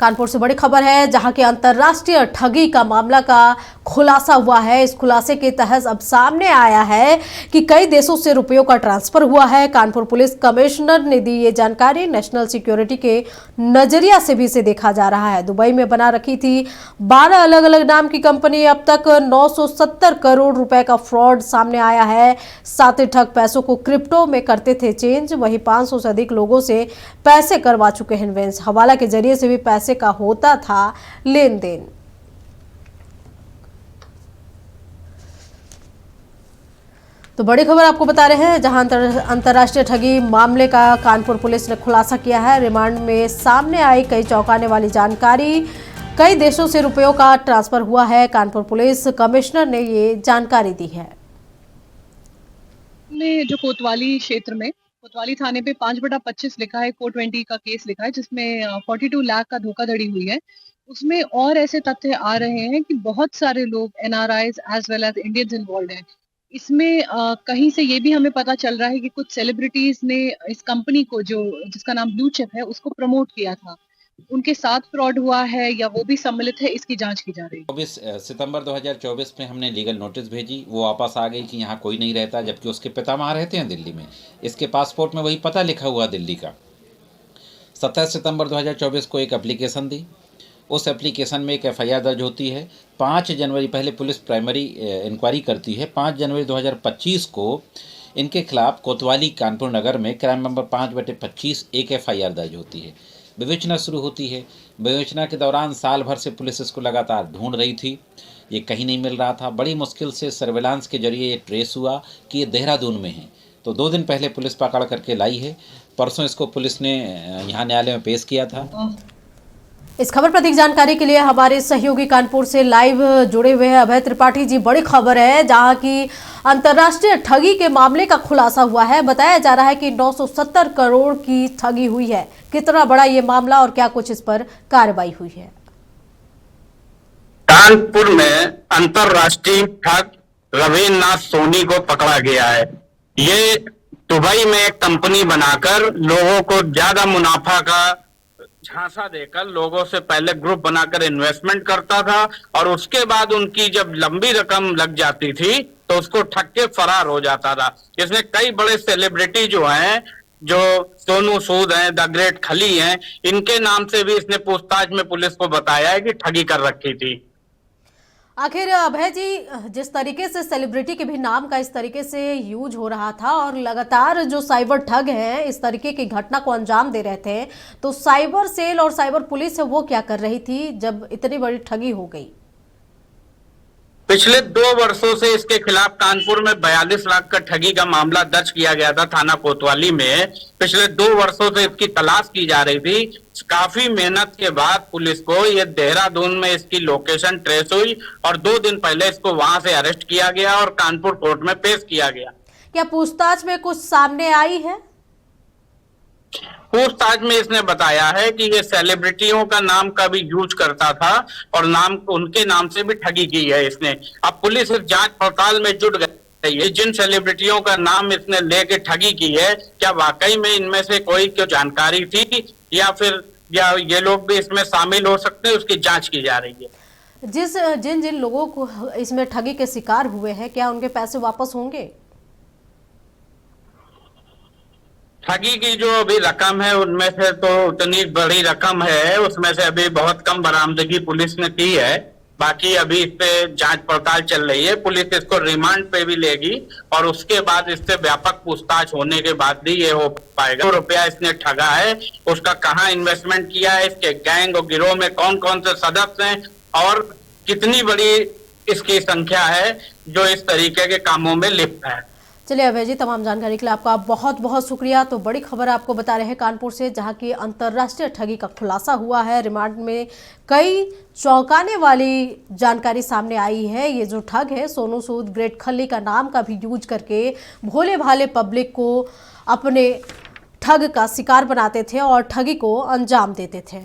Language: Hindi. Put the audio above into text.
कानपुर से बड़ी खबर है, जहां की अंतर्राष्ट्रीय ठगी का मामला का खुलासा हुआ है। इस खुलासे के तहत अब सामने आया है कि कई देशों से रुपयों का ट्रांसफर हुआ है। कानपुर पुलिस कमिश्नर ने दी ये जानकारी। नेशनल सिक्योरिटी के नजरिया से भी इसे देखा जा रहा है। दुबई में बना रखी थी 12 अलग अलग नाम की कंपनी। अब तक 970 करोड़ रुपए का फ्रॉड सामने आया है। साथ ही ठग पैसों को क्रिप्टो में करते थे चेंज। वहीं 500 से अधिक लोगों से पैसे करवा चुके हैं इन्वेस्ट। हवाला के जरिए से भी पैसे का होता था लेन देन। तो बड़ी खबर आपको बता रहे हैं, जहां अंतर्राष्ट्रीय ठगी मामले का कानपुर पुलिस ने खुलासा किया है। रिमांड में सामने आई कई चौंकाने वाली जानकारी। कई देशों से रुपयों का ट्रांसफर हुआ है। कानपुर पुलिस कमिश्नर ने ये जानकारी दी है। जो कोतवाली क्षेत्र में कोतवाली थाने पे 5/25 लिखा है, कोड 20 का केस लिखा है, जिसमें 42 लाख का धोखाधड़ी हुई है। उसमें और ऐसे तथ्य आ रहे हैं कि बहुत सारे लोग NRIs as well as Indians involve हैं। इसमें कहीं से ये भी हमें पता चल रहा है कि कुछ सेलिब्रिटीज ने इस कंपनी को, जो जिसका नाम ब्लू चिप है, उसको प्रमोट किया था। उनके साथ फ्रॉड हुआ है या वो भी सम्मिलित है, इसकी जांच की जा रही है। 24 सितंबर 2024 में हमने लीगल नोटिस भेजी। वो वापस आ गई कि यहाँ कोई नहीं रहता, जबकि उसके पिता वहाँ रहते हैं दिल्ली में। इसके पासपोर्ट में वही पता लिखा हुआ दिल्ली का। 27 सितंबर 2024 को एक एप्लीकेशन दी। उस एप्लीकेशन में एक एफआईआर दर्ज होती है। 5 जनवरी, पहले पुलिस प्राइमरी इंक्वायरी करती है। 5 जनवरी 2025 को इनके खिलाफ कोतवाली कानपुर नगर में क्राइम नंबर 5/25 एक एफआईआर दर्ज होती है। विवेचना शुरू होती है। विवेचना के दौरान साल भर से पुलिस इसको लगातार ढूंढ रही थी। ये कहीं नहीं मिल रहा था। बड़ी मुश्किल से सर्वेलांस के जरिए ये ट्रेस हुआ कि ये देहरादून में है। तो 2 दिन पहले पुलिस पकड़ करके लाई है। परसों इसको पुलिस ने यहाँ न्यायालय में पेश किया था। इस खबर पर अधिक जानकारी के लिए हमारे सहयोगी कानपुर से लाइव जुड़े हुए हैं अभय त्रिपाठी जी। बड़ी खबर है, जहां की अंतर्राष्ट्रीय ठगी के मामले का खुलासा हुआ है। बताया जा रहा है कि 970 करोड़ की ठगी हुई है। कितना बड़ा ये मामला और क्या कुछ इस पर कार्रवाई हुई है? कानपुर में अंतर्राष्ट्रीय ठग रवीन्द्र नाथ सोनी को पकड़ा गया है। ये दुबई में एक कंपनी बनाकर लोगों को ज्यादा मुनाफा का झांसा देकर लोगों से पहले ग्रुप बनाकर इन्वेस्टमेंट करता था, और उसके बाद उनकी जब लंबी रकम लग जाती थी तो उसको ठग के फरार हो जाता था। इसमें कई बड़े सेलिब्रिटी जो हैं, जो सोनू सूद हैं, द ग्रेट खली हैं, इनके नाम से भी इसने पूछताछ में पुलिस को बताया है कि ठगी कर रखी थी। आखिर अभय जी, जिस तरीके से सेलिब्रिटी के भी नाम का इस तरीके से यूज हो रहा था और लगातार जो साइबर ठग हैं इस तरीके की घटना को अंजाम दे रहे थे, तो साइबर सेल और साइबर पुलिस है वो क्या कर रही थी जब इतनी बड़ी ठगी हो गई? पिछले 2 वर्षों से इसके खिलाफ कानपुर में 42 लाख का ठगी का मामला दर्ज किया गया था थाना कोतवाली में। पिछले 2 वर्षों से इसकी तलाश की जा रही थी। काफी मेहनत के बाद पुलिस को ये देहरादून में इसकी लोकेशन ट्रेस हुई और 2 दिन पहले इसको वहां से अरेस्ट किया गया और कानपुर कोर्ट में पेश किया गया। क्या पूछताछ में कुछ सामने आई है? पूछताछ में इसने बताया है कि ये सेलिब्रिटियों का नाम का भी यूज करता था और नाम उनके नाम से भी ठगी की है इसने। अब पुलिस इस जांच पड़ताल में जुट गई है। जिन सेलिब्रिटियों का नाम इसने लेके ठगी की है, क्या वाकई में इनमें से कोई क्यों जानकारी थी या ये लोग भी इसमें शामिल हो सकते हैं, उसकी जांच की जा रही है। जिन लोगों को इसमें ठगी के शिकार हुए हैं, क्या उनके पैसे वापस होंगे? ठगी की जो अभी रकम है उनमें से तो उतनी बड़ी रकम है, उसमें से अभी बहुत कम बरामदगी पुलिस ने की है। बाकी अभी इस पे जांच पड़ताल चल रही है। पुलिस इसको रिमांड पे भी लेगी और उसके बाद इससे व्यापक पूछताछ होने के बाद ही ये हो पाएगा। 2 रुपया इसने ठगा है, उसका कहाँ इन्वेस्टमेंट किया है, इसके गैंग और गिरोह में कौन कौन से सदस्य हैं और कितनी बड़ी इसकी संख्या है जो इस तरीके के कामों में लिप्त है। चलिए अभय जी, तमाम जानकारी के लिए आपका बहुत बहुत शुक्रिया। तो बड़ी खबर आपको बता रहे हैं कानपुर से, जहां की अंतर्राष्ट्रीय ठगी का खुलासा हुआ है। रिमांड में कई चौंकाने वाली जानकारी सामने आई है। ये जो ठग है, सोनू सूद, ग्रेट खली का नाम का भी यूज करके भोले भाले पब्लिक को अपने ठग का शिकार बनाते थे और ठगी को अंजाम देते थे।